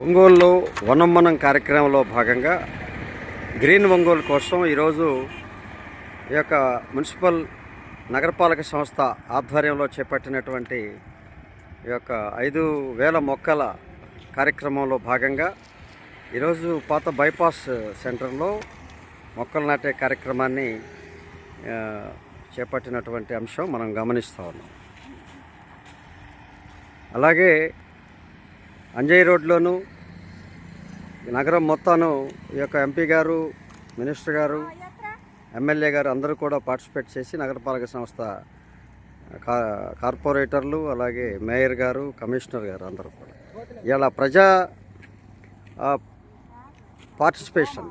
ఒంగోలులో వనమ్మనం కార్యక్రమంలో భాగంగా గ్రీన్ ఒంగోలు కోసం ఈరోజు ఈ యొక్క మున్సిపల్ నగరపాలక సంస్థ ఆధ్వర్యంలో చేపట్టినటువంటి ఈ యొక్క 5,000 మొక్కల కార్యక్రమంలో భాగంగా ఈరోజు పాత బైపాస్ సెంటర్లో మొక్కలు నాటే కార్యక్రమాన్ని చేపట్టినటువంటి అంశం మనం గమనిస్తూ ఉన్నాం. అలాగే అంజయ్ రోడ్లోను నగరం మొత్తాను ఈ యొక్క ఎంపీ గారు, మినిస్టర్ గారు, ఎమ్మెల్యే గారు అందరూ కూడా పార్టిసిపేట్ చేసి నగరపాలక సంస్థ కార్పొరేటర్లు, అలాగే మేయర్ గారు, కమిషనర్ గారు అందరూ కూడా ఇలా ప్రజా పార్టిసిపేషన్,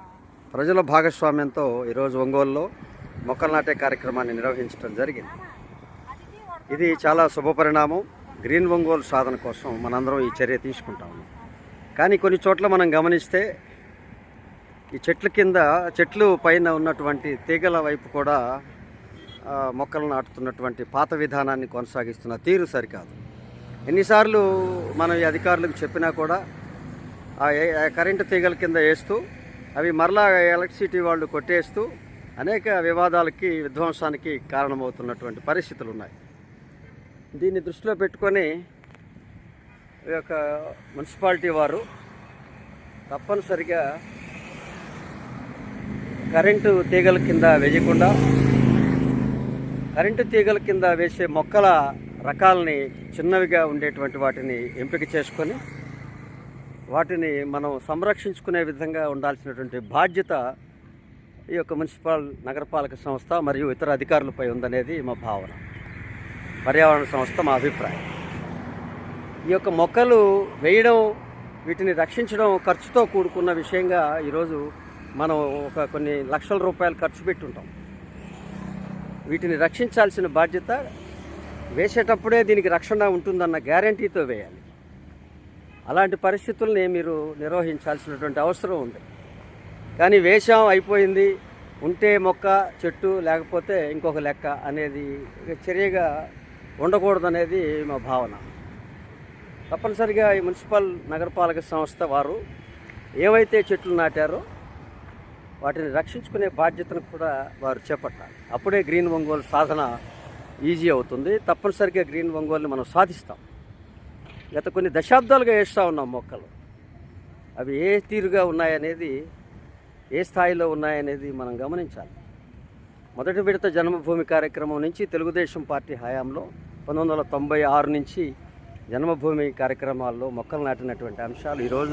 ప్రజల భాగస్వామ్యంతో ఈరోజు ఒంగోలులో మొక్కలు నాటే కార్యక్రమాన్ని నిర్వహించడం జరిగింది. ఇది చాలా శుభపరిణామం. గ్రీన్ ఒంగోలు సాధన కోసం మనందరం ఈ చర్య తీసుకుంటాము. కానీ కొన్ని చోట్ల మనం గమనిస్తే ఈ చెట్లు పైన ఉన్నటువంటి తీగల వైపు కూడా మొక్కలు నాటుతున్నటువంటి పాత విధానాన్ని కొనసాగిస్తున్న తీరు సరికాదు. ఎన్నిసార్లు మనం ఈ అధికారులకు చెప్పినా కూడా ఆ కరెంటు తీగల కింద వేస్తూ అవి మరలా ఎలక్ట్రిసిటీ వాళ్ళు కొట్టేస్తూ అనేక వివాదాలకి, విధ్వంసానికి కారణమవుతున్నటువంటి పరిస్థితులు ఉన్నాయి. దీన్ని దృష్టిలో పెట్టుకొని ఈ యొక్క మున్సిపాలిటీ వారు తప్పనిసరిగా కరెంటు తీగల కింద వేయకుండా, కరెంటు తీగల కింద వేసే మొక్కల రకాలని చిన్నవిగా ఉండేటువంటి వాటిని ఎంపిక చేసుకొని వాటిని మనం సంరక్షించుకునే విధంగా ఉండాల్సినటువంటి బాధ్యత ఈ యొక్క మున్సిపల్ నగరపాలక సంస్థ మరియు ఇతర అధికారులపై ఉందనేది మా భావన, పర్యావరణ సంస్థ మా అభిప్రాయం. ఈ యొక్క మొక్కలు వేయడం, వీటిని రక్షించడం ఖర్చుతో కూడుకున్న విషయంగా ఈరోజు మనం కొన్ని లక్షల రూపాయలు ఖర్చు పెట్టుంటాం. వీటిని రక్షించాల్సిన బాధ్యత వేసేటప్పుడే దీనికి రక్షణ ఉంటుందన్న గ్యారంటీతో వేయాలి. అలాంటి పరిస్థితుల్ని మీరు నిర్వహించాల్సినటువంటి అవసరం ఉంది. కానీ వేషం అయిపోయింది, ఉంటే మొక్క చెట్టు, లేకపోతే ఇంకొక లెక్క అనేది చర్యగా ఉండకూడదనేది మా భావన. తప్పనిసరిగా ఈ మున్సిపల్ నగరపాలక సంస్థ వారు ఏవైతే చెట్లు నాటారో వాటిని రక్షించుకునే బాధ్యతను కూడా వారు చేపట్టాలి. అప్పుడే గ్రీన్ ఒంగోలు సాధన ఈజీ అవుతుంది. తప్పనిసరిగా గ్రీన్ ఒంగోలుని మనం సాధిస్తాం. గత కొన్ని దశాబ్దాలుగా వేస్తూ ఉన్నాం మొక్కలు. అవి ఏ తీరుగా ఉన్నాయనేది, ఏ స్థాయిలో ఉన్నాయనేది మనం గమనించాలి. మొదటి విడత జన్మభూమి కార్యక్రమం నుంచి తెలుగుదేశం పార్టీ హయాంలో 1996 నుంచి జన్మభూమి కార్యక్రమాల్లో మొక్కలు నాటినటువంటి అంశాలు ఈరోజు